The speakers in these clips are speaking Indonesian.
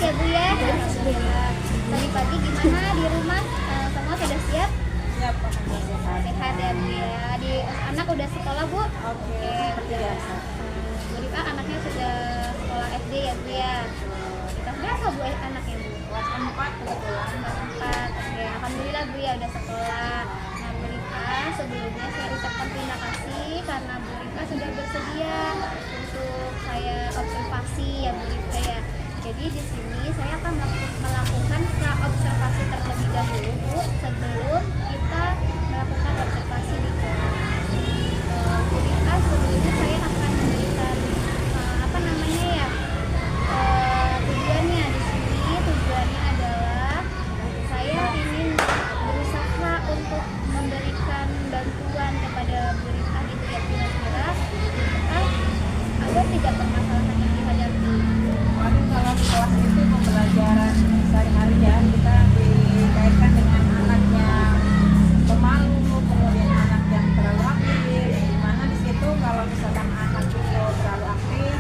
ya Bu ya. Alhamdulillah. Tadi pagi gimana di rumah? Semua sudah siap? Siap, alhamdulillah. Sehat ya Bu ya. Di anak udah sekolah Bu? Oke, seperti biasa. Bu Rifah anaknya sudah sekolah SD ya Bu ya. Kita berapa Bu anaknya Bu? Kelas 4 kebetulan. Kelas 4. Oke, alhamdulillah Bu ya udah sekolah. Nah Bu Rifah, sebelumnya saya ucapkan terima kasih karena Bu Rifah sudah bersedia untuk saya observasi ya Bu Rifah ya. Jadi di sini saya akan melakukan pra-observasi terlebih dahulu Bu, sebelum kita melakukan observasi di kelas. Bu Rifah, sebelumnya saya akan memberikan tujuannya di sini. Tujuannya adalah saya ingin berusaha untuk memberikan bantuan kepada Bu Rifah gitu ya, kira-kira agar tidak permasalahan yang dihadapi. Paling kalau di kelas itu pembelajaran sehari-hari ya, kita dikaitkan dengan anak yang pemalu, kemudian anak yang terlalu aktif. Dimana di situ kalau misalkan anak itu terlalu aktif,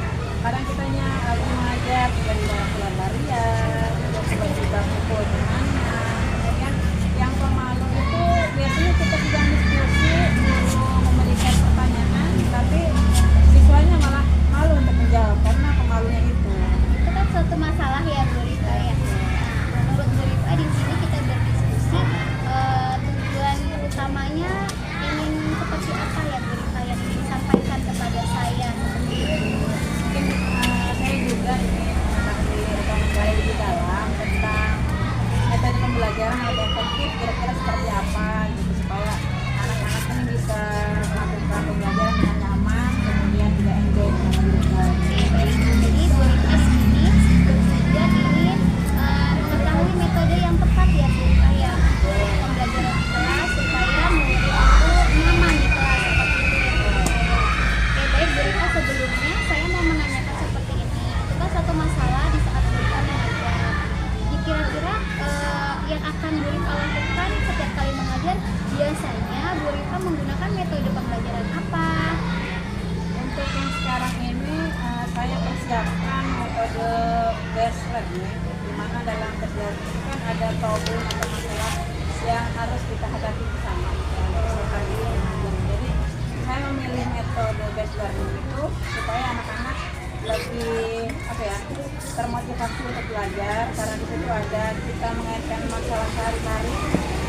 kadang kitanya lagi mengajar tiba-tiba keluar larian, tiba-tiba pukul gimana. Kemudian yang pemalu itu biasanya kita sedang diskusi memberikan pertanyaan, tapi siswanya malah malu untuk menjawab karena pemalunya itu. Itu kan suatu masalah ya Bu Rifah ya. Nah, menurut Bu Rifah di sini kita berdiskusi tujuan utamanya ingin seperti apa ya Bu Rifah yang ingin disampaikan kepada saya. Mungkin saya juga ingin mengasih rekomendasi lebih dalam tentang metode pembelajaran yang lebih efektif, kira-kira seperti apa gitu, supaya anak-anak ini bisa melakukan pembelajaran dengan nyaman, kemudian juga enjoy dengan pembelajaran. Oke, baik. Jadi Bu Rifah sini bertujuan ingin mengetahui metode yang tepat ya Bu Rifah ya untuk pembelajaran di kelas supaya murid itu nyaman di kelas seperti itu ya Bu Rifah ya. Oke, baik Bu Rifah, sebelumnya saya mau menanyakan seperti ini. Itu kan satu masalah di saat Bu Rifah mengajar. Kira-kira yang akan Bu Rifah lakukan setiap kali mengajar, biasanya Bu Rifah menggunakan metode pembelajaran apa? Untuk yang sekarang ini saya persiapkan metode best learning, di mana dalam perjalanan itu kan ada problem atau masalah yang harus kita hadapi bersama misalkan di mengajar. Jadi saya memilih metode best learning itu supaya anak-anak lebih termotivasi untuk belajar, karena di situ ada kita mengaitkan masalah sehari-hari.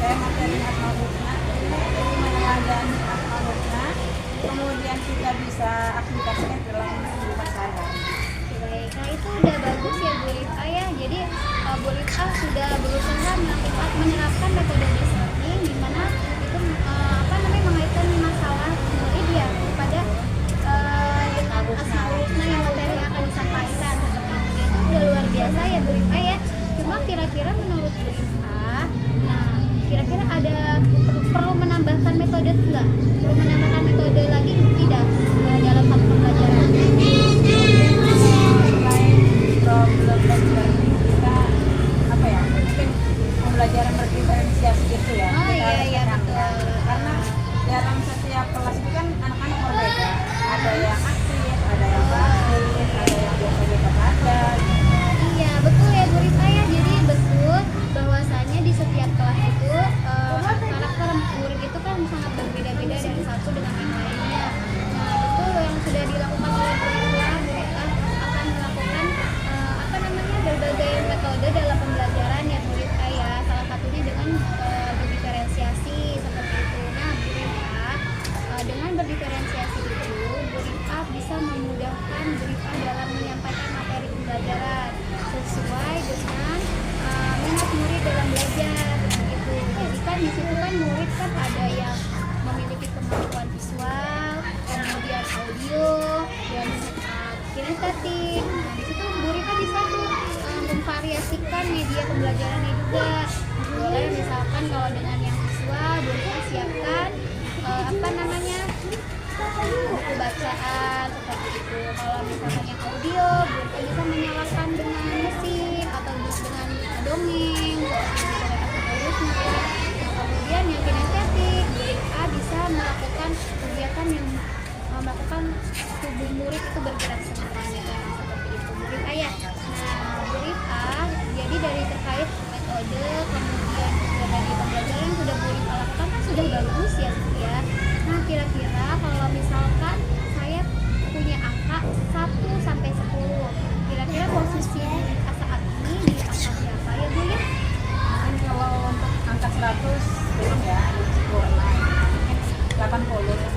Saya materi asmaul husna, jadi meneladani asmaul husna, kemudian kita bisa aplikasikan dalam kehidupan sehari-hari. Baik, nah itu udah bagus ya Bu Rifah ya. Jadi Bu Rifah sudah berusaha menerapkan metode best learning, di mana itu mengaitkan masalah murid ya kepada dengan asmaul husna yang materi yang akan disampaikan seperti itu. Itu udah luar biasa ya Bu Rifah ya. Cuma kira-kira menurut Bu Rifah, nah kira-kira ada perlu menambahkan metode enggak? Perlu menambahkan metode lagi tidak dalam satu pembelajaran? Problem best learning kita mungkin pembelajaran berdiferensiasi gitu ya. Oh Kita harus iya tekankan. betul. Karena dalam setiap kelas itu kan anak-anak berbeda, ada yang aktif, ada yang pasif, ada yang biasa-biasa saja. Iya betul ya Bu Rifah ya. Jadi betul bahwasanya di setiap kelas itu karakter murid itu kan sangat berbeda-beda dari satu dengan yang lainnya. Nah betul yang sudah dilakukan oleh Bu Rifah. Bu Rifah akan melakukan berbagai metode dalam pembelajaran ya Bu Rifah ya. Salah satunya dengan berdiferensiasi seperti itu. Nah Bu Rifah dengan berdiferensiasi itu Bu Rifah bisa memudahkan Bu Rifah dalam menyampaikan materi pembelajaran sesuai dengan minat murid dalam belajar gitu. Jadi kan di situ kan murid kan ada yang memiliki kemampuan visual, kemudian audio, dan kinestetik. Nah di situ Bu Rifah bisa tuh memvariasikan media pembelajarannya juga. Boleh misalkan kalau dengan yang visual Bu Rifah siapkan buku bacaan seperti itu. Kalau misalkan yang audio Bu Rifah bisa menyalakan dengan musik atau dengan dongeng seperti itu. Nah, kemudian yang kinestetik Bu Rifah bisa melakukan kegiatan yang melakukan tubuh murid itu bergerak semuanya seperti itu Bu Rifah ya. Nah Bu Rifah metode, kemudian juga media pembelajaran yang sudah Bu Rifah lakukan kan sudah bagus ya Bu ya. Nah kira-kira kalau misalkan saya punya angka 1 sampai 10, kira-kira posisi Bu Rifah saat ini di angka berapa ya Bu ya? Mungkin kalau untuk angka 100 belum ya, belum sempurna. Mungkin 80 ya.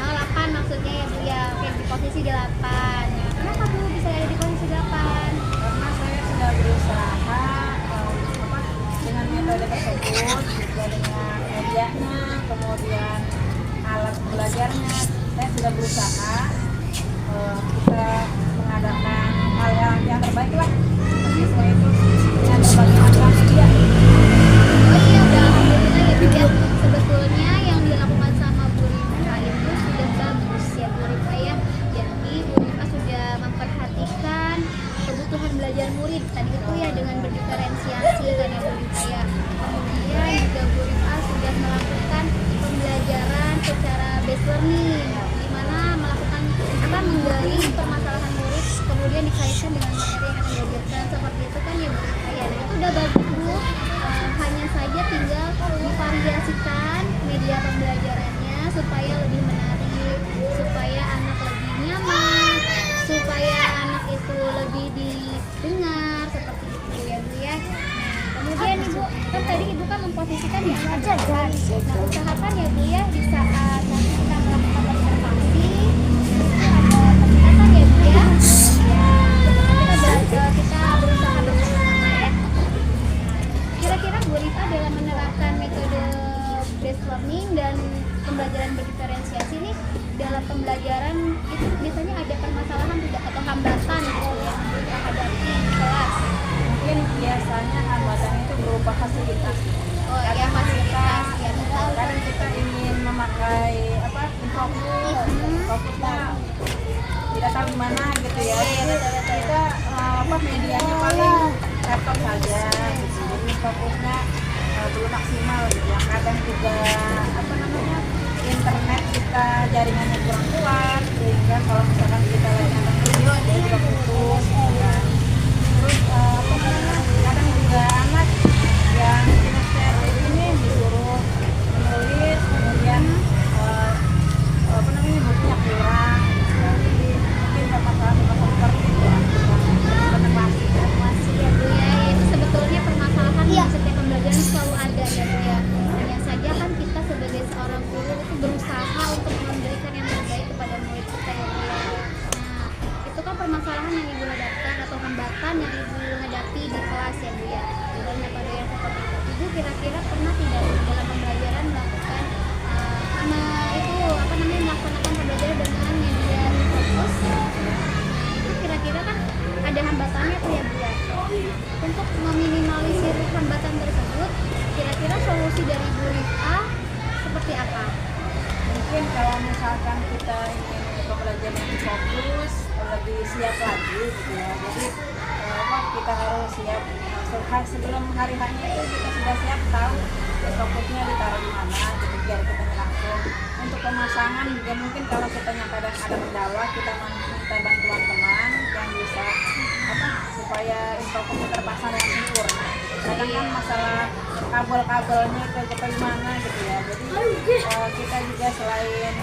Oh, 8 maksudnya ya Bu ya. Oke, di posisi 8. Nah, kenapa Bu bisa ada di posisi 8? Karena saya sudah berusaha dengan metode tersebut, juga dengan medianya, kemudian alat belajarnya, saya sudah berusaha kita mengadakan hal yang terbaik lah, siswa itu dengan berbagai macam media. Oh iya, udah alhamdulillah ya Bu ya. Sebetulnya yang dilakukan sama Bu Rifah itu sudah bagus ya Bu Rifah ya. Jadi Bu Rifah sudah memperhatikan kebutuhan belajar murid tadi itu ya dengan berdiferensiasi kan ya Bu Rifah ya. Kemudian juga Bu Rifah sudah melakukan pembelajaran secara based learning, di mana melakukan menggali permasalahan murid kemudian dikaitkan dengan materi yang akan diajarkan seperti itu kan ya Bu Rifah ya. Nah itu udah bagus Bu. Hanya saja tinggal divariasikan media pembelajarannya supaya lebih menarik, supaya anak lebih nyaman, supaya anak itu lebih didengar seperti itu ya Bu ya. Nah, kemudian Ibu kan tadi Ibu kan memposisikan di angka 8. Nah, usahakan ya Bu ya di saat nanti kita melakukan observasi ada peningkatan ya Bu ya. Kita berusaha bersama-sama ya. Kira-kira Bu Rifah dalam menerapkan metode based learning dan pembelajaran berdiferensiasi ini dalam pembelajaran itu biasanya ada permasalahan tidak atau hambatan gitu yang Bu Rifah hadapi di kelas? Mungkin biasanya hambatan itu berupa fasilitas. Oh ya, fasilitas ya. Kadang kita ingin memakai fokusnya tidak tahu gimana gitu ya. Kita medianya paling laptop saja gitu. Jadi fokusnya belum maksimal gitu ya. Kadang juga internet kita jaringannya kurang kuat sehingga kalau misalkan kita lagi nonton video dia juga putus gitu kan. Terus kadang juga anak yang kinestetik ini disuruh menulis kemudian bukunya kurang, jadi mungkin permasalahan seperti itu ya. Masih ya Bu ya, itu sebetulnya permasalahan di setiap pembelajaran selalu ada ya Bu ya. Hanya saja kan kita sebagai seorang guru itu berusaha untuk memberikan yang terbaik kepada murid kita ya Bu ya. Nah, itu kan permasalahan yang Ibu hadapkan atau hambatan yang Ibu hadapi di kelas ya Bu ya. Dalam metode yang seperti itu, Ibu kira-kira pernah tidak dalam pembelajaran melakukan melaksanakan pembelajaran dengan media fokus? Itu kira-kira kan ada hambatannya tuh ya Bu ya. Untuk meminimalisir hambatan tersebut, kira-kira solusi dari Bu Rifah seperti apa? Mungkin kalau misalkan kita ingin pembelajaran yang fokus, lebih siap lagi gitu ya. Jadi kita harus siap sebelum hari hanya itu kita sudah siap tahu fokusnya ditaruh di mana, jadi biar kita langsung. Untuk pemasangan juga mungkin kalau kita kadang ada kendala kita minta bantuan teman yang bisa supaya fokusnya terpasang dengan sempurna. Kadang kan masalah kabel-kabelnya itu gimana gitu ya. Jadi kita juga selain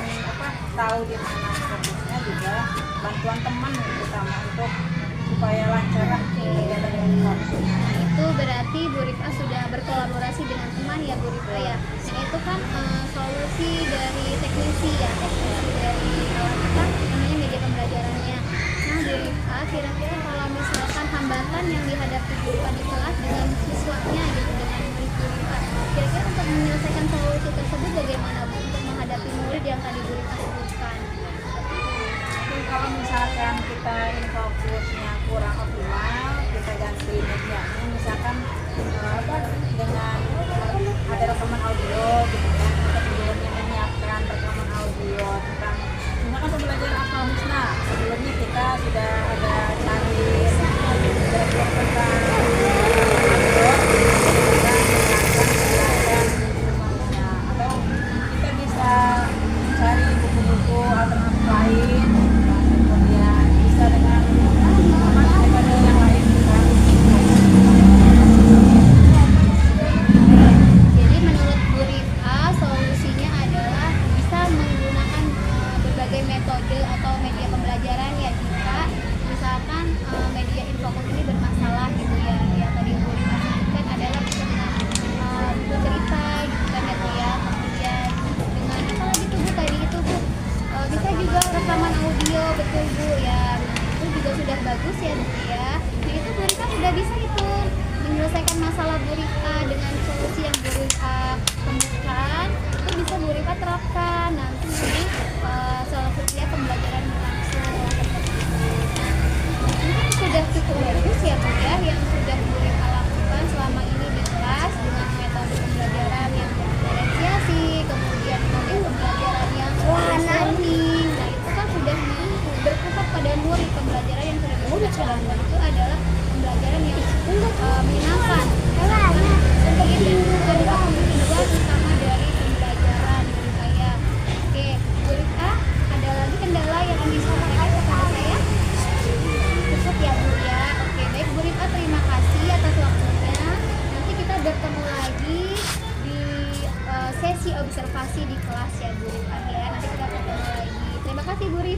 tahu di mana fokusnya juga bantuan teman yang utama untuk supaya lancar lah kegiatan yang fokus. Itu berarti Bu Rifah sudah berkolaborasi dengan teman ya Bu Rifah ya. Dan itu kan solusi dari teknisi dari media pembelajarannya. Nah Bu Rifah kira-kira kalau misalkan hambatan yang dihadapi Bu Rifah di kelas dengan siswanya gitu dengan murid Bu Rifah, kira-kira untuk menyelesaikan solusi tersebut bagaimana Bu untuk menghadapi murid yang tadi Bu Rifah sebutkan? Kalau misalkan kita fokusnya kurang optimal, kita ganti medianya, misalkan dengan ada rekaman audio gitu kan, kita sebelumnya menyiapkan rekaman audio tentang misalkan pembelajaran asal husna, sebelumnya kita sudah ada cari belajar tentang audio, kita menjelaskan semuanya, atau kita bisa mencari buku-buku alternatif lain, kemudian bisa dengan metode yang lain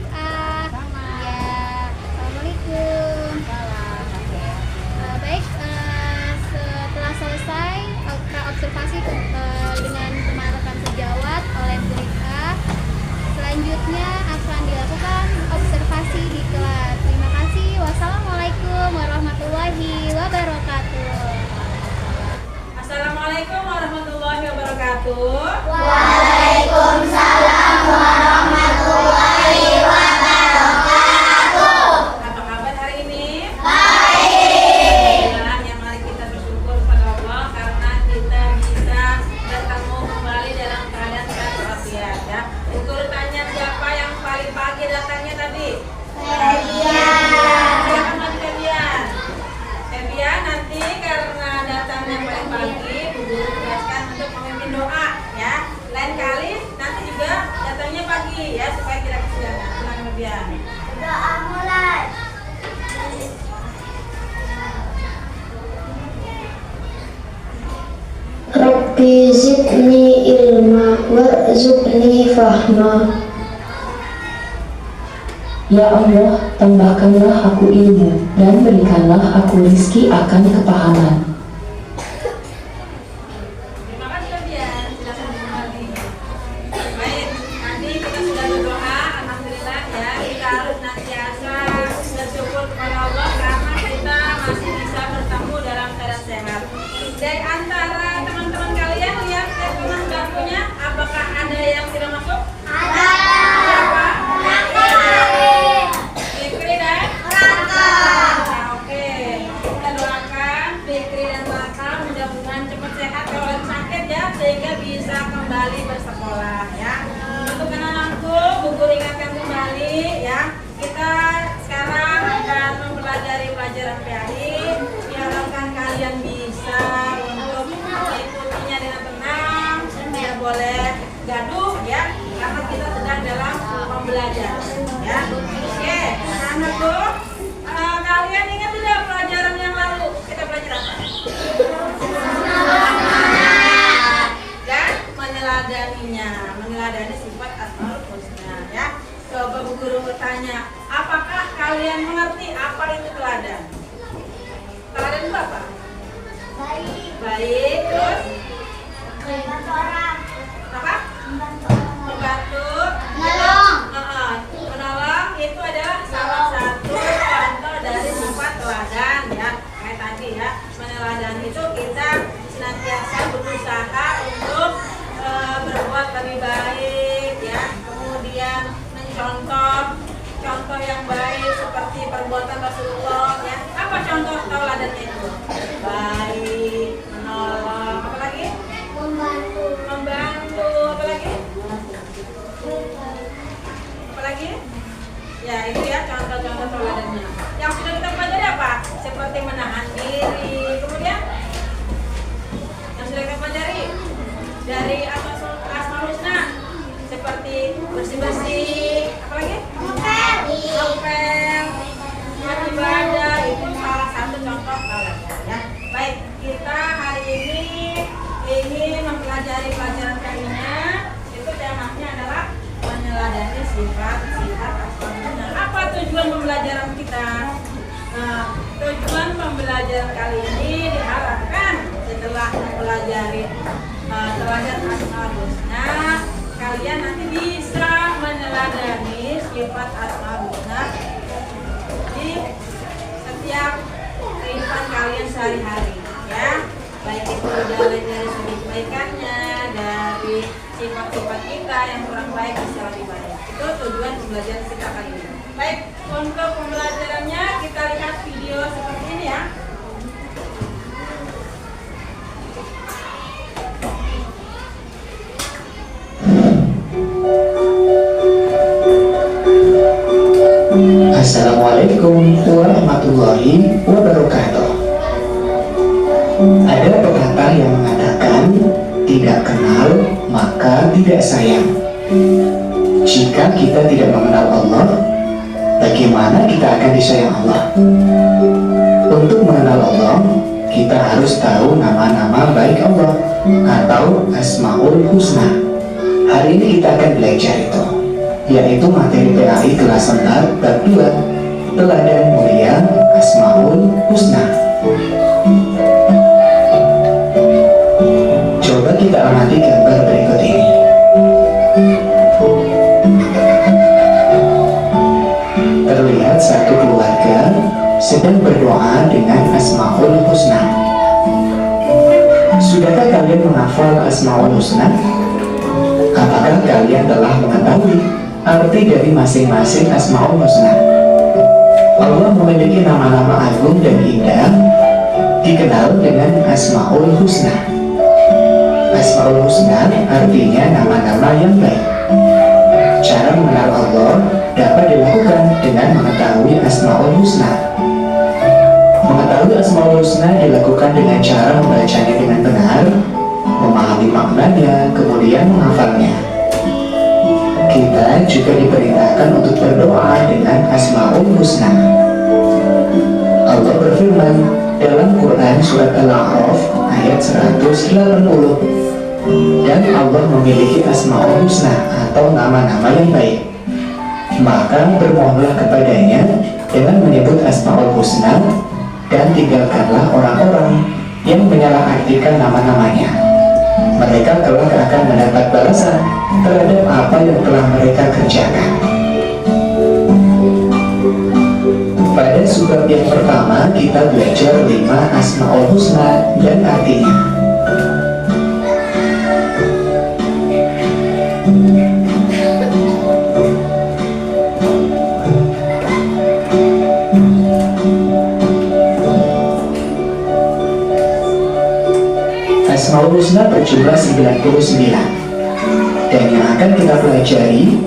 Rifah. Ya, assalamualaikum. Baik, setelah selesai observasi dengan teman-teman sejawat oleh Bu Rifah, selanjutnya akan dilakukan observasi di kelas. Terima kasih. Wassalamualaikum warahmatullahi wabarakatuh. Assalamualaikum warahmatullahi wabarakatuh. Waalaikumsalam warahmatullahi wabarakatuh. Apa kabar hari ini? Baik. Ya, mari kita bersyukur kepada Allah karena kita bisa bertemu kembali dalam keadaan sehat walafiat ya. Urutannya siapa yang paling pagi datangnya tadi? Silakan maju Febian. Febian nanti karena datangnya paling pagi, Bu Guru tugaskan untuk memimpin doa ya. Lain kali nanti juga datangnya pagi ya supaya tidak kesiangan. Silakan Febian. Doa mulai. Rabbi zidni ilma warzuqni fahma. Ya Allah, tambahkanlah aku ilmu dan berikanlah aku rizki akan kepahaman. Terima kasih Febian. Silakan kembali. Baik, tadi kita sudah berdoa, alhamdulillah ya. Kita harus senantiasa bersyukur kepada Allah karena kita masih bisa bertemu dalam keadaan sehat. Dari antara teman-teman kalian lihat teman bangkunya, apakah ada yang tidak masuk? Ada. Siapa? Fikri dan Raka. Nah, oke. Kita doakan Fikri dan Raka mudah-mudahan cepat sehat kalau lagi sakit ya, sehingga bisa kembali bersekolah ya. Untuk anak-anakku, Bu Guru ingatkan kembali ya. Kita sekarang akan mempelajari pelajaran PAI. Diharapkan kalian bisa untuk mengikutinya dengan tenang, tidak boleh gaduh ya, karena kita sedang dalam pembelajaran ya. Oke, anak-anakku, kalian ingat tidak pelajaran yang lalu kita belajar apa? Dan meneladani sifat Asmaul Husna ya. Coba Bu Guru bertanya, apakah kalian mengerti apa itu teladan? Teladan itu apa? Baik, terus Membantu orang. apa? Membantu, Menolong. menolong itu adalah salah satu contoh dari sifat teladan ya. Kayak tadi ya, meneladani itu kita senantiasa berusaha untuk berbuat lebih baik ya. Kemudian mencontoh contoh yang baik seperti perbuatan Rasulullah ya. Apa contoh teladannya itu? Baik, menolong, apa lagi? Membantu, apa lagi? Apa lagi? Ya itu ya contoh-contoh teladannya. Yang sudah kita pelajari apa? Seperti menahan diri. Kemudian yang sudah kita pelajari dari Asmaul Husna seperti bersih-bersih, apa lagi? Ngepel, ibadah itu salah satu contoh teladan ya. Baik, kita hari ini ingin mempelajari pelajaran kalinya. Itu temanya adalah meneladani sifat-sifat Asmaul Husna. Apa tujuan pembelajaran kita? Nah, tujuan pembelajaran kali ini diharapkan setelah mempelajari teladan Asmaul Husna, kalian nanti bisa meneladani sifat Asmaul Husna di setiap kehidupan kalian sehari-hari ya. Baik itu dari segi kebaikannya, dari sifat-sifat kita yang kurang baik bisa lebih baik. Itu tujuan pembelajaran kita kali ini. Baik, untuk pembelajarannya kita lihat video seperti ini ya. Assalamualaikum warahmatullahi wabarakatuh. Ada pepatah yang mengatakan tidak kenal maka tidak sayang. Jika kita tidak mengenal Allah, bagaimana kita akan disayang Allah? Untuk mengenal Allah, kita harus tahu nama-nama baik Allah atau Asmaul Husna. Hari ini kita akan belajar itu. yaitu materi PAI kelas 4 bab 2, teladan mulia Asmaul Husna. Coba kita amati gambar berikut ini. Terlihat satu keluarga sedang berdoa dengan Asmaul Husna. Sudahkah kalian menghafal Asmaul Husna? Apakah kalian telah mengetahui arti dari masing-masing Asmaul Husna? Allah memiliki nama-nama agung dan indah, dikenal dengan Asmaul Husna. Asmaul Husna artinya nama-nama yang baik. Cara mengenal Allah dapat dilakukan dengan mengetahui Asmaul Husna. Mengetahui Asmaul Husna dilakukan dengan cara membacanya dengan benar, memahami maknanya, kemudian menghafalnya. Kita juga diperintahkan untuk berdoa dengan Asmaul Husna. Allah berfirman dalam Quran surat Al-A'raf ayat 180, dan Allah memiliki Asmaul Husna atau nama-nama yang baik. Maka bermohonlah kepadanya dengan menyebut Asmaul Husna, dan tinggalkanlah orang-orang yang menyalahartikan nama-namanya. Mereka kelak akan mendapat balasan terhadap apa yang telah mereka kerjakan. Pada surat yang pertama kita belajar 5 Asmaul Husna dan artinya. Asmaul Husna berjumlah 99, dan yang akan kita pelajari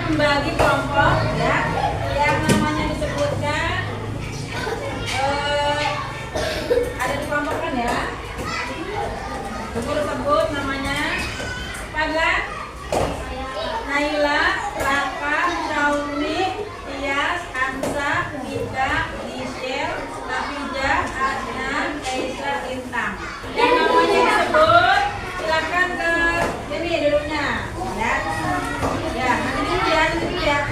membagi kelompok ya yang namanya disebutkan ada dikelompokkan ya. Buku tersebut namanya Pagan, Naila, Raka, Shauni, Tias, Ansa, Ida, Michelle, Nafijah, Adnan, Aisyah, Lintang. Yang namanya disebut silakan ke sini dulunya ya. Ya, nanti dulu ya.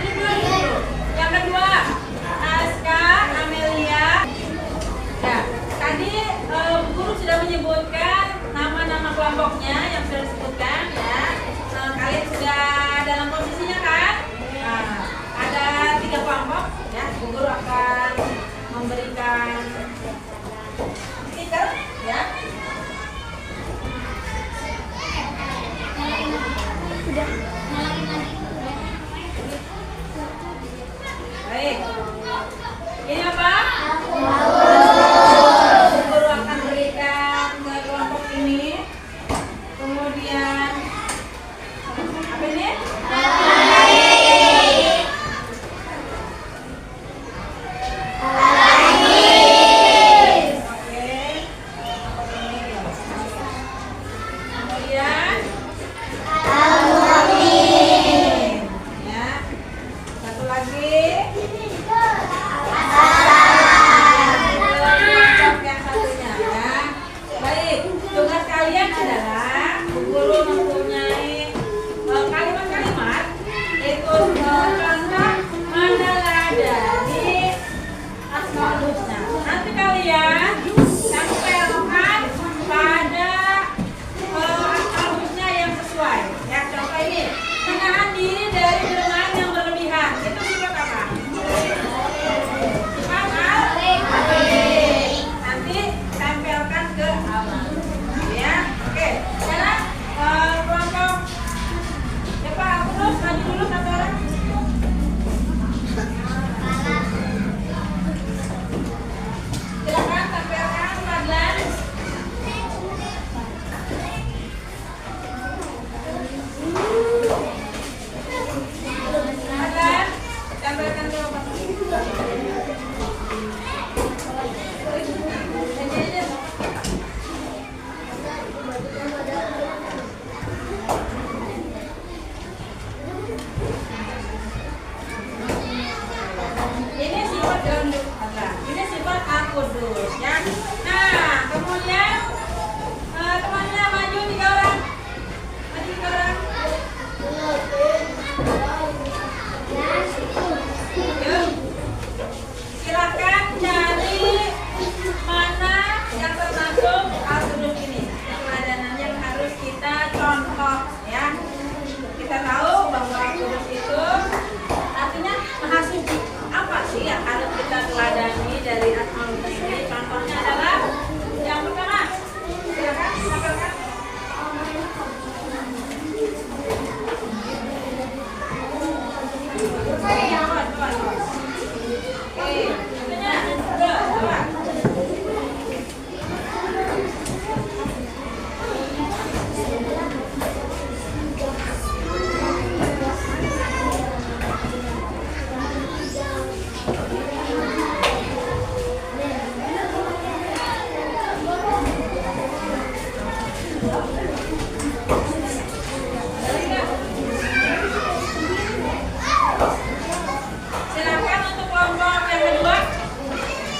Silakan untuk kelompok yang kedua.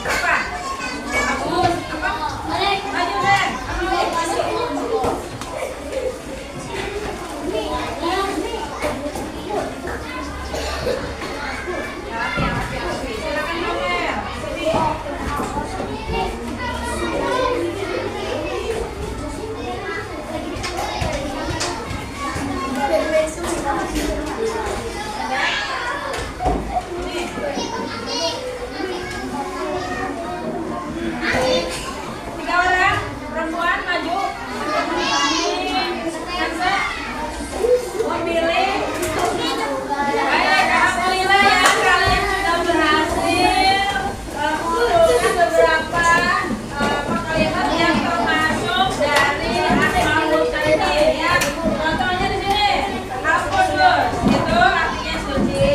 Apa? Bagus. Apa? Maju, Ben. Silakan, Ben. Sini. Tiga orang perempuan maju. Hansa mau pilih. Baik, alhamdulillah ya kalian sudah berhasil mengumpulkan beberapa kalimat yang termasuk dari Asmaul tadi ya. Contohnya di sini Al-Qudus itu artinya suci.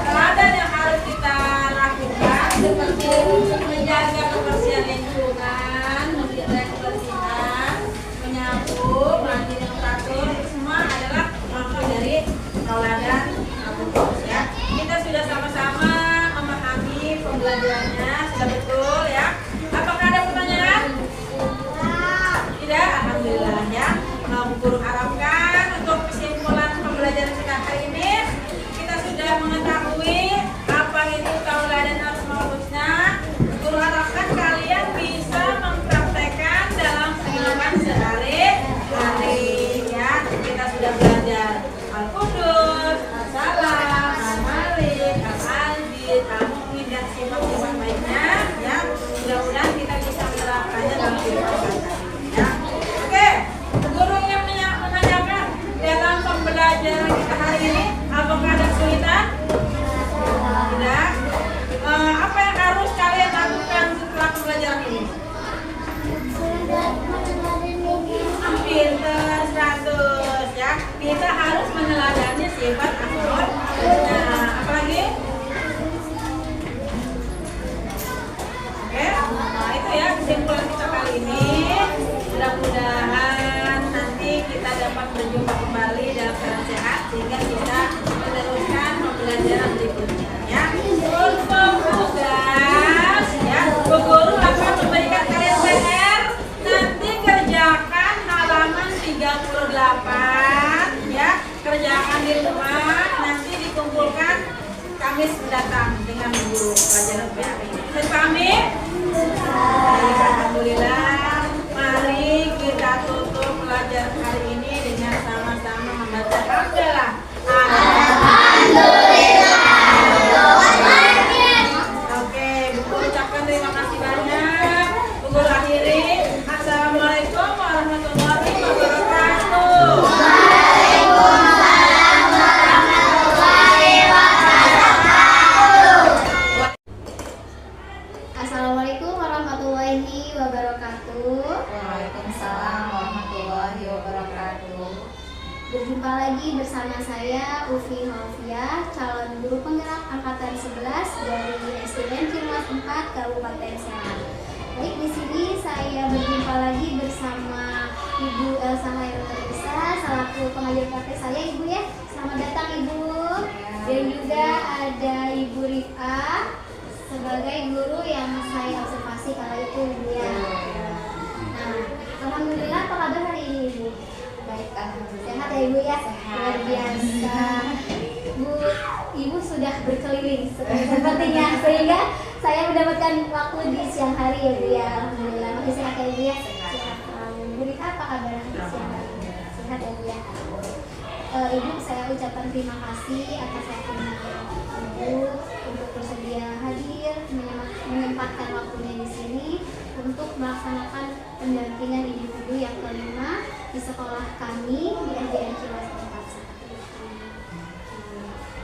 Teladan yang harus kita lakukan seperti menjaga kebersihan lingkungan, menjaga kebersihan, menyapu, mandi dengan teratur, itu semua adalah contoh dari teladan Al-Qudus ya. Kita sudah sama-sama memahami pembelajarannya, sudah betul ya. Apakah ada pertanyaan? Tidak, alhamdulillah ya. Guru harapkan untuk kesimpulan pembelajaran kita hari ini kita sudah mengetahui apa itu tauladan Asmaul Husna. Guru harapkan kalian bisa mempraktekkan dalam kehidupan sehari-hari ya. Kita sudah belajar Al-Qudus, As-Salam, Al-Malik, Al-Aziz, Al-Mu'min dan sifat-sifat lainnya ya. Mudah-mudahan kita bisa menerapkannya dalam kehidupan sehari-hari ya. Oke, guru yang menanyakan dalam pembelajaran kita hari ini, apakah ada kesulitan? Tidak. Apa yang harus kalian lakukan setelah pembelajaran ini? Pinter 100 ya. Kita harus meneladani sifat Asmaul. Nah, apalagi? Oke, nah itu ya kesimpulan kita kali ini. Mudah-mudahan nanti kita dapat berjumpa kembali dalam keadaan sehat sehingga kita meneruskan pembelajaran berikutnya ya. Untuk tugas ya, Bu Guru akan memberikan kalian PR. Nanti kerjakan halaman 38 ya. Kerjakan di rumah, nanti dikumpulkan Kamis mendatang dengan Bu Guru pelajaran PR ini. Saya pamit. Alhamdulillah. Mari kita tutup pelajaran hari ini dengan sama-sama membaca hamdalah. Oke, Bu Guru ucapkan terima kasih banyak. Bu Guru akhiri. Assalamualaikum warahmatullahi wabarakatuh. Assalamualaikum warahmatullahi wabarakatuh. Waalaikumsalam warahmatullahi wabarakatuh. Berjumpa lagi bersama saya Ufi Novia, calon guru penggerak angkatan 11 dari SDN Cirmas 4 Kabupaten Serang. Baik, di sini saya berjumpa lagi bersama Ibu Elsa Hairunisa selaku pengajar praktek saya, Ibu ya. Selamat datang Ibu. Dan juga ada Ibu Rif'a sebagai guru yang saya observasi kala itu Ibu ya. Nah, alhamdulillah apa kabar hari ini Ibu? Baik, alhamdulillah. Sehat ya Ibu ya? Luar biasa. Ibu sudah berkeliling sepertinya sehingga saya mendapatkan waktu di siang hari ya Bu ya. Alhamdulillah. Masih sehat ya Ibu ya? Sehat. Bu Rita apa kabar di siang hari? Sehat ya Bu ya? Ibu saya ucapkan terima kasih atas waktunya Ibu untuk bersedia hadir menyempatkan waktunya di sini untuk melaksanakan pendampingan individu yang kelima di sekolah kami di SDN Cirmas 4.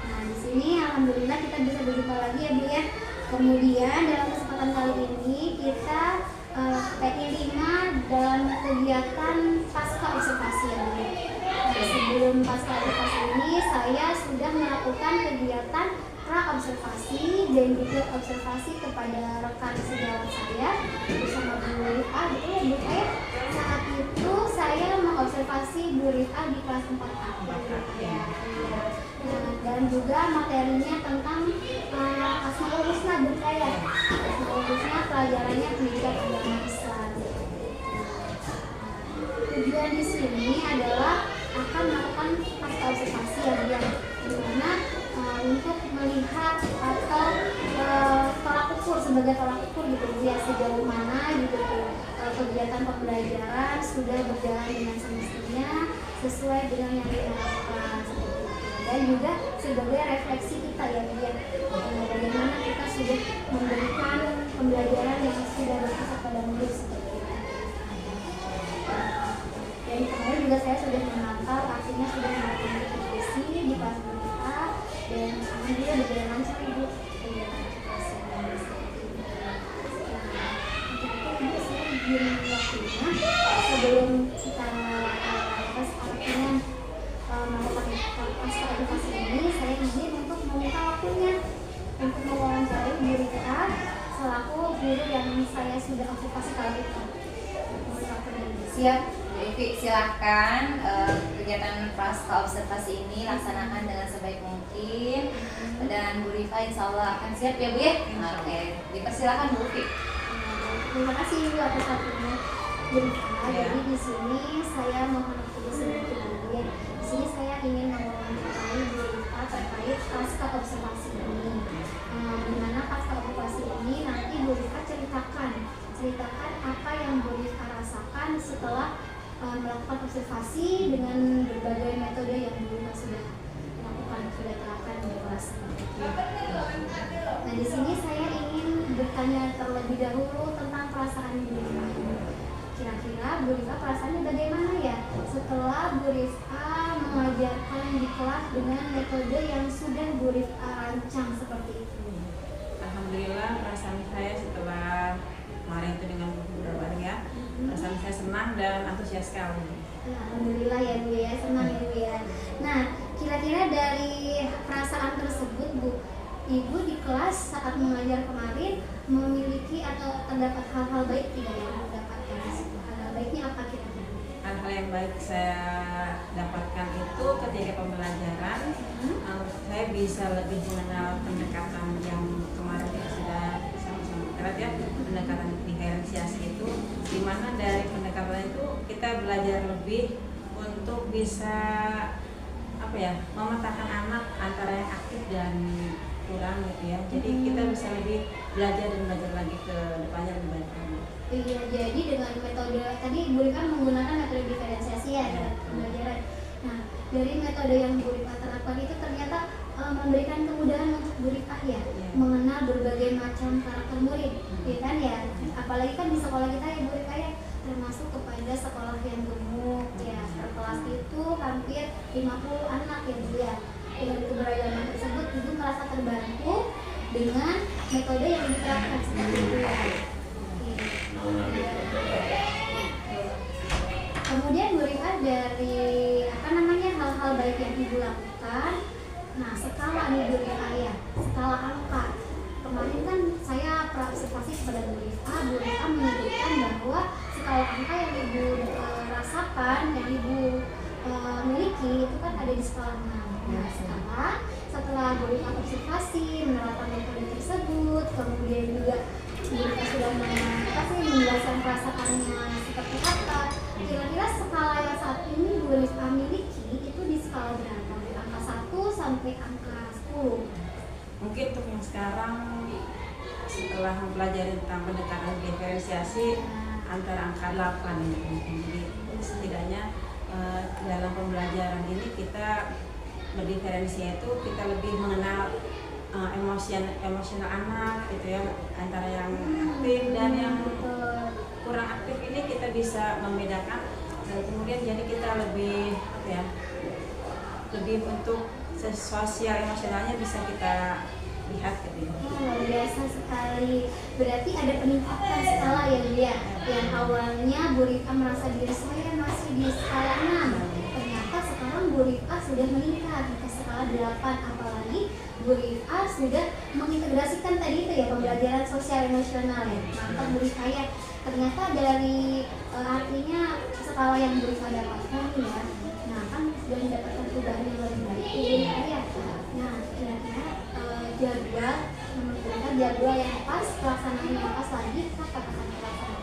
Nah, di sini alhamdulillah kita bisa berjumpa lagi ya Bu ya. Kemudian dalam kesempatan kali ini kita PI 5 dalam kegiatan pasca observasi ya Bu ya. Nah, sebelum pasca observasi ini saya sudah melakukan kegiatan pra observasi dan juga observasi kepada rekan sejawat saya bersama Bu Rifah, betul ya Bu ya? Saat itu saya mengobservasi Bu Rifah di kelas 4A ya. Nah, dan juga materinya tentang Asmaul Husna Bu ya. Asmaul Husna pelajarannya pendidikan agama Islam. Tujuan di sini adalah akan melakukan pasca observasi ya, di mana untuk melihat atau tolak ukur sebagai tolak ukur gitu ya, sejauh mana gitu kegiatan pembelajaran sudah berjalan dengan semestinya sesuai dengan yang diharapkan seperti itu. Dan juga sebagai refleksi kita ya, bagaimana kita sudah memberikan pembelajaran yang sudah berpusat pada murid seperti itu. Dan kemarin juga saya sudah memantau, artinya sudah melakukan diskusi di kelas kita dan alhamdulillah berjalan lancar Ibu. Sebelum kita artinya melakukan pasca edukasi ini, saya izin untuk meminta waktunya untuk mewawancarai Bu Rita selaku guru yang saya sudah observasi kali itu. Siap, Bu Evi, silahkan kegiatan pasca observasi ini laksanakan dengan sebaik mungkin dan Bu Rifa insya Allah akan siap ya Bu ya. Oke, dipersilakan Bu Evi. Terima kasih Ibu atas waktunya Bu Rita. Jadi di sini saya mohon waktu sedikit Bu ya. Di sini saya ingin mewawancarai Bu Rita terkait pasca observasi ini. Di mana pasca observasi ini nanti Bu Rita ceritakan apa yang Bu Rita rasakan setelah melakukan observasi dengan berbagai metode yang Bu Rita sudah lakukan, sudah terapkan di kelas. Nah di sini saya ingin bertanya terlebih dahulu tentang perasaan Bu Rita. Kira-kira Bu Rita perasaannya bagaimana ya setelah Bu Rita mengajarkan di kelas dengan metode yang sudah Bu Rita rancang seperti itu? Alhamdulillah perasaan saya setelah kemarin itu dengan beberapa hari ya, perasaan saya senang dan antusias sekali. Alhamdulillah ya Bu ya, senang ya Bu ya. Nah, kira-kira dari perasaan tersebut Bu, Ibu di kelas saat mengajar kemarin memiliki atau terdapat hal-hal baik tidak yang dapatkan di situ? Hal baiknya apa kira-kira? Hal-hal yang baik saya dapatkan itu ketika pembelajaran, saya bisa lebih mengenal pendekatan yang kemarin kita sudah sama-sama kerat ya, pendekatan diferensiasi itu, dimana dari pendekatan itu kita belajar lebih untuk bisa memetakan anak antara yang aktif dan kurang gitu ya. Jadi kita bisa lebih belajar dan belajar lagi ke depannya lebih baik. Iya, jadi dengan metode tadi Bu Rifah menggunakan metode diferensiasi ya dalam pembelajaran. Nah, dari metode yang Bu Rifah terapkan itu ternyata memberikan kemudahan untuk Bu Rifah ya, mengenal berbagai macam karakter murid, ya kan ya. Apalagi kan di sekolah kita ya Bu Rifah ya, termasuk kepada sekolah yang gemuk ya, per kelas itu hampir 50 anak ya Bu ya. Dengan keberagaman tersebut Ibu merasa terbantu dengan metode yang diterapkan seperti itu ya. Kemudian Bu Rifah dari hal-hal baik yang Ibu lakukan. Nah, skala nih Bu Rifah ya, skala angka. Kemarin kan saya observasi kepada Bu Rifah menyebutkan bahwa skala angka yang Ibu rasakan, yang Ibu miliki itu kan ada di skala 6. Nah, setelah Bu Rifah observasi, menerapkan metode tersebut, kemudian juga Bu Rifah sudah menjelaskan perasaannya seperti apa. Kira-kira skala yang saat ini Bu Rifah miliki itu di skala berapa? Angka 1 sampai angka 10. Mungkin untuk yang sekarang setelah mempelajari tentang pendekatan diferensiasi antara angka 8 ya. Jadi setidaknya dalam pembelajaran ini kita berdiferensiasi itu kita lebih mengenal emosional anak gitu ya, antara yang aktif dan yang kurang aktif ini kita bisa membedakan, dan kemudian jadi kita lebih lebih untuk sosial emosionalnya bisa kita lihat gitu ya. Luar biasa sekali. Berarti ada peningkatan skala ya Bu ya. Yang awalnya Bu Rifah merasa diri saya masih di skala 6. Ternyata sekarang Bu Rifah sudah meningkat ke skala 8. Apalagi Bu Rifah sudah mengintegrasikan tadi itu ya pembelajaran sosial emosional ya. Mantap Bu Rifah ya. Ternyata dari artinya skala yang Bu Rifah dapatkan ya. Nah kan sudah mendapatkan perubahan yang lebih baik Bu Rifah ya. Nah kira-kira jadwal menentukan jadwal yang pas, pelaksanaan yang pas lagi kapan akan pelaksanaan?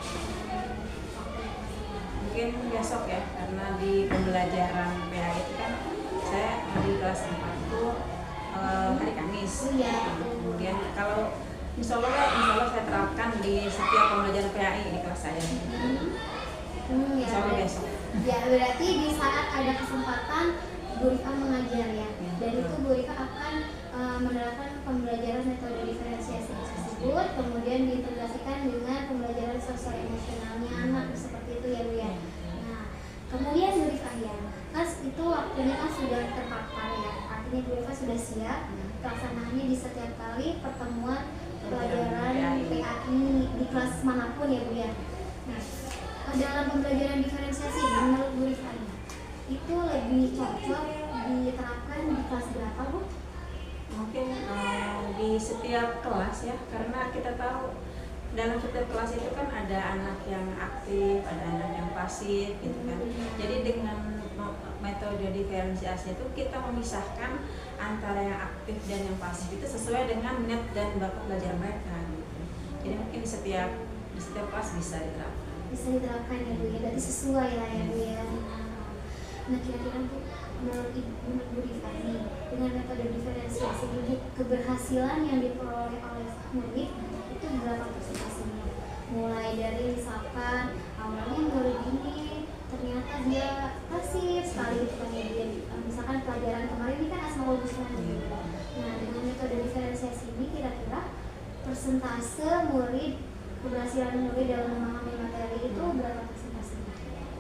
Mungkin besok ya, karena di pembelajaran PA itu kan saya di kelas 4 itu hari Kamis. Iya. Kemudian kalau insya Allah saya terapkan di setiap pembelajaran PAI di kelas saya. Ya, Insya Allah besok. ya berarti di saat ada kesempatan Bu Rifah mengajar ya, dan itu Bu Rifah akan menerapkan pembelajaran metode diferensiasi tersebut, kemudian diintegrasikan dengan pembelajaran sosial emosionalnya anak seperti itu ya Bu ya. Nah kemudian Bu Rifah ya, kan itu waktunya kan sudah terpapar ya, artinya Bu Rifah sudah siap pelaksanaannya di setiap kali pertemuan pelajaran PAI di kelas manapun ya Bu ya. Nah dalam pembelajaran diferensiasi menurut Bu Rifah itu lebih cocok diterapkan di kelas berapa Bu? Mungkin di setiap kelas ya, karena kita tahu dalam setiap kelas itu kan ada anak yang aktif, ada anak yang pasif gitu kan. Jadi dengan metode diferensiasi itu kita memisahkan antara yang aktif dan yang pasif itu sesuai dengan minat dan bakat belajar mereka gitu. Jadi mungkin di setiap kelas bisa diterapkan. Bisa diterapkan ya Bu ya, berarti sesuai lah ya Bu ya. Nah kira-kira Bu, menurut Bu Rifah nih, dengan metode diferensiasi ini keberhasilan yang diperoleh oleh murid itu berapa persentasenya? Mulai dari misalkan awalnya murid ini ternyata dia pasif sekali gitu kemudian misalkan pelajaran kemarin ini kan Asmaul Husna. Nah dengan metode diferensiasi ini kira-kira persentase murid keberhasilan murid dalam memahami materi itu berapa persentasenya?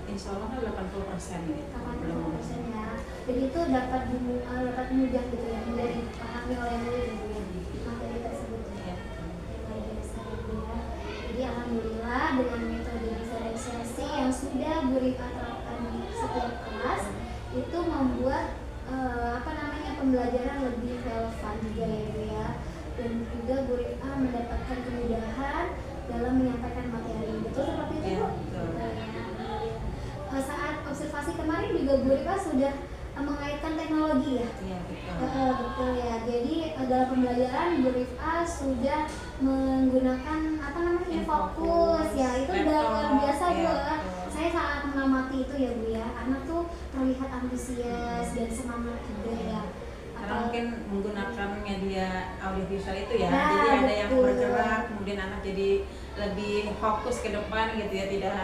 Insya Allah kan 80% gitu. 80% ya. Jadi itu dapat mudah gitu ya, mudah dipahami oleh murid gitu ya, materi tersebut ya. Luar biasa ya. Jadi alhamdulillah dengan metode diferensiasi yang sudah Bu Rifah terapkan di setiap kelas itu membuat pembelajaran lebih relevan juga ya Bu ya. Dan juga Bu Rifah mendapatkan kemudahan dalam menyampaikan materi. Betul seperti itu Bu? Betul. Saat observasi kemarin juga Bu Rifah sudah mengaitkan teknologi ya. Iya betul. Betul ya. Jadi dalam pembelajaran Bu Rifah sudah menggunakan fokus ya. Itu udah luar biasa Bu. Ya, Saya saat mengamati itu ya Bu ya. Anak tuh terlihat antusias dan semangat juga ya. Karena mungkin menggunakan media audiovisual itu ya, Nah, jadi ada yang betul. bergerak, kemudian anak jadi lebih fokus ke depan gitu ya, tidak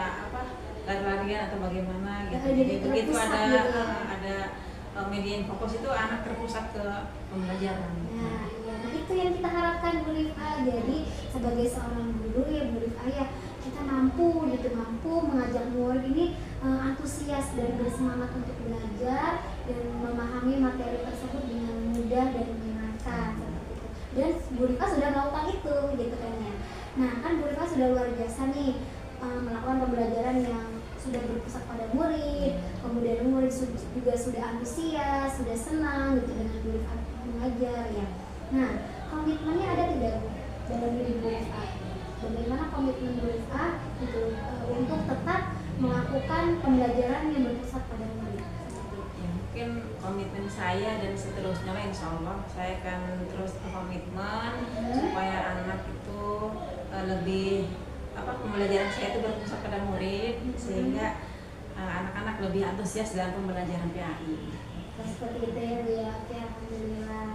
lari-larian atau bagaimana gitu. Jadi begitu terpusat ada gitu ya. ada media yang fokus itu anak terpusat ke pembelajaran. Nah, ya, nah itu yang kita harapkan Bu Rifah. Jadi sebagai seorang guru ya Bu Rifah ya, kita mampu mengajak murid ini antusias dan bersemangat untuk belajar dan memahami materi tersebut dengan mudah dan menyenangkan seperti itu. Dan Bu Rifah sudah melakukan itu gitu kan ya. Nah kan Bu Rifah sudah luar biasa nih melakukan pembelajaran yang sudah berpusat pada murid, kemudian murid juga sudah antusias, sudah senang gitu dengan Bu Rifah mengajar ya. Nah komitmennya ada tidak Bu dalam diri Bu Rifah? Bagaimana komitmen Bu Rifah gitu, untuk tetap melakukan pembelajaran yang berpusat pada murid? Ya, mungkin komitmen saya dan seterusnya lah insya Allah saya akan terus berkomitmen supaya anak itu lebih pembelajaran saya itu berpusat pada murid sehingga anak-anak lebih antusias dalam pembelajaran PAI. Seperti itu ya Bu ya. Oke, alhamdulillah.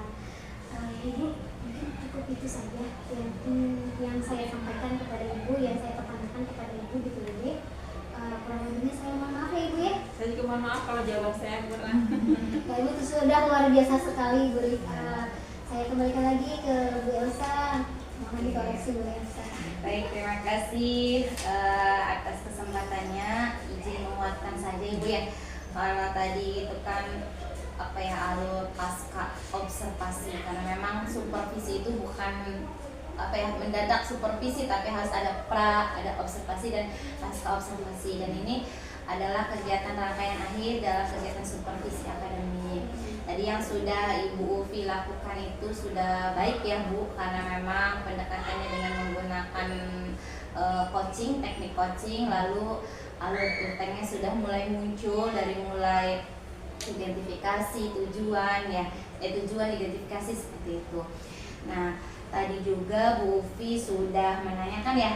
Ibu mungkin cukup itu saja yang saya sampaikan kepada Ibu, yang saya pertanyakan kepada Ibu gitu ya. Kurang lebihnya saya mohon maaf ya Ibu ya. Saya juga mohon maaf kalau jawaban saya kurang. Ibu itu sudah luar biasa sekali Bu Rifah. Saya kembalikan lagi ke Bu Elsa. Mohon dikoreksi Bu Elsa. Baik, terima kasih atas kesempatannya. Izin menguatkan saja Ibu ya. Kalau tadi itu kan alur pasca observasi, karena memang supervisi itu bukan mendadak supervisi, tapi harus ada ada observasi dan pasca observasi, dan ini adalah kegiatan rangkaian akhir dalam kegiatan supervisi akademik. Tadi yang sudah Ibu Ufi lakukan itu sudah baik ya Bu, karena memang pendekatannya dengan menggunakan coaching, teknik coaching, lalu alur tutengnya sudah mulai muncul dari mulai identifikasi tujuan ya, tujuan identifikasi seperti itu. Nah, tadi juga Bu Ufi sudah menanyakan ya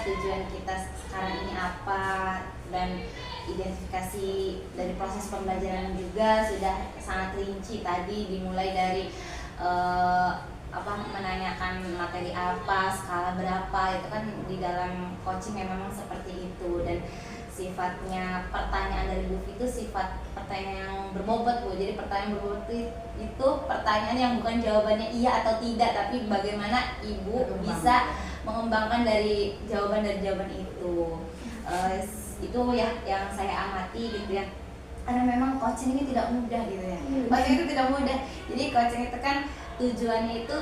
tujuan kita sekarang ini apa, dan identifikasi dari proses pembelajaran juga sudah sangat rinci tadi, dimulai dari menanyakan materi apa, skala berapa, itu kan di dalam coaching memang seperti itu. Dan sifatnya pertanyaan dari Bu Ufi itu sifat pertanyaan yang berbobot Bu. Jadi pertanyaan berbobot itu pertanyaan yang bukan jawabannya iya atau tidak, tapi bagaimana Ibu bisa mengembangkan dari jawaban itu. Itu ya yang saya amati gitu ya. Karena memang coaching ini tidak mudah gitu ya. Coaching itu tidak mudah. Jadi coaching itu kan tujuannya itu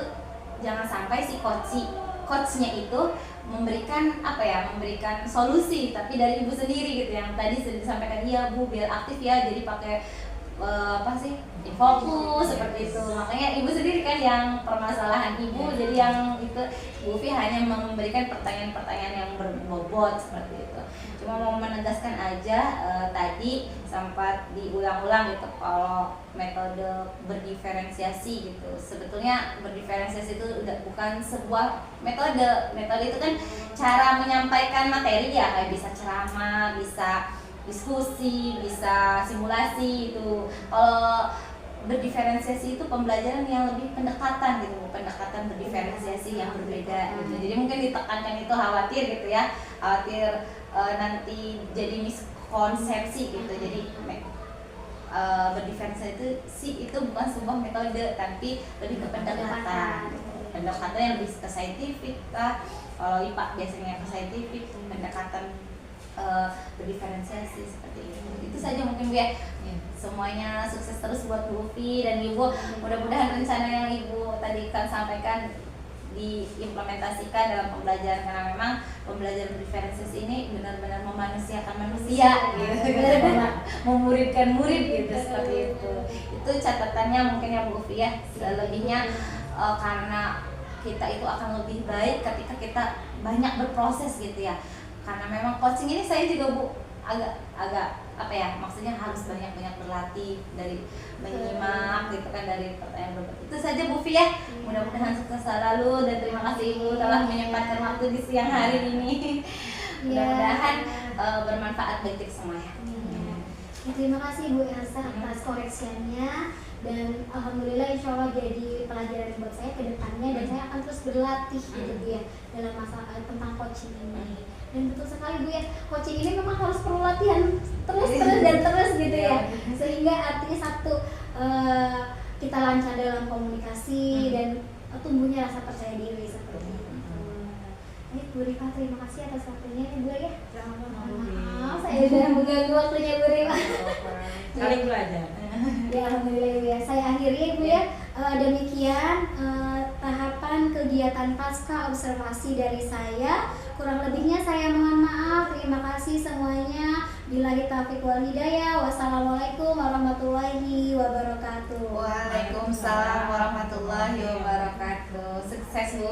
jangan sampai si coachnya itu memberikan memberikan solusi, tapi dari Ibu sendiri gitu, yang tadi sudah disampaikan, iya Bu biar aktif ya, jadi pakai fokus seperti itu. Makanya Ibu sendiri kan yang permasalahan Ibu, jadi yang itu Bu Ufi hanya memberikan pertanyaan-pertanyaan yang berbobot seperti itu. Cuma mau menegaskan aja, tadi sempat diulang-ulang gitu kalau metode berdiferensiasi gitu. Sebetulnya berdiferensiasi itu udah bukan sebuah metode. Metode itu kan cara menyampaikan materi ya, kayak bisa ceramah, bisa diskusi, bisa simulasi itu. Kalau berdiferensiasi itu pembelajaran yang lebih pendekatan gitu, pendekatan berdiferensiasi yang berbeda gitu. Jadi mungkin ditekankan itu, khawatir gitu ya, khawatir nanti jadi miskonsepsi gitu. Jadi berdiferensiasi itu bukan sebuah metode, tapi lebih ke pendekatan. Pendekatan yang lebih ke saintifik kah? Kalau IPA biasanya ke saintifik, pendekatan berdiferensiasi seperti itu. Itu saja mungkin Bu ya. Semuanya sukses terus buat Bu Ufi dan Ibu. Mudah-mudahan rencana yang Ibu tadi kan sampaikan diimplementasikan dalam pembelajaran, karena memang pembelajaran berdiferensiasi ini benar-benar memanusiakan manusia gitu, memuridkan murid gitu, seperti itu. Itu catatannya mungkin ya Bu Ufi ya. Selebihnya karena kita itu akan lebih baik ketika kita banyak berproses gitu ya. Karena memang coaching ini saya juga Bu agak maksudnya harus banyak berlatih, dari menyimak gitu kan, dari pertanyaan berbobot. Itu saja Bu Ufi ya. Mudah-mudahan sukses selalu, dan terima kasih Ibu telah menyempatkan waktu di siang hari ini. Mudah-mudahan bermanfaat bagi kita semua ya. Terima kasih Bu Elsa atas koreksiannya, dan alhamdulillah insya Allah jadi pelajaran buat saya ke depannya, dan saya akan terus berlatih gitu Bu ya dalam masalah tentang coaching ini. Dan betul sekali Bu ya, coaching ini memang harus perlu latihan terus gitu ya, sehingga artinya satu kita lancar dalam komunikasi dan tumbuhnya rasa percaya diri seperti itu. Bu Rifa, terima kasih atas waktunya ya Bu ya. Maaf, saya sudah mengganggu waktunya Bu Rifa. Saling belajar. Ya alhamdulillah Bu ya. Saya akhiri Bu ya. Demikian tahapan kegiatan pasca observasi dari saya. Kurang lebihnya saya mohon maaf. Terima kasih semuanya. Billahi taufiq wal hidayah. Wassalamualaikum warahmatullahi wabarakatuh. Waalaikumsalam warahmatullahi wabarakatuh. Sukses Bu.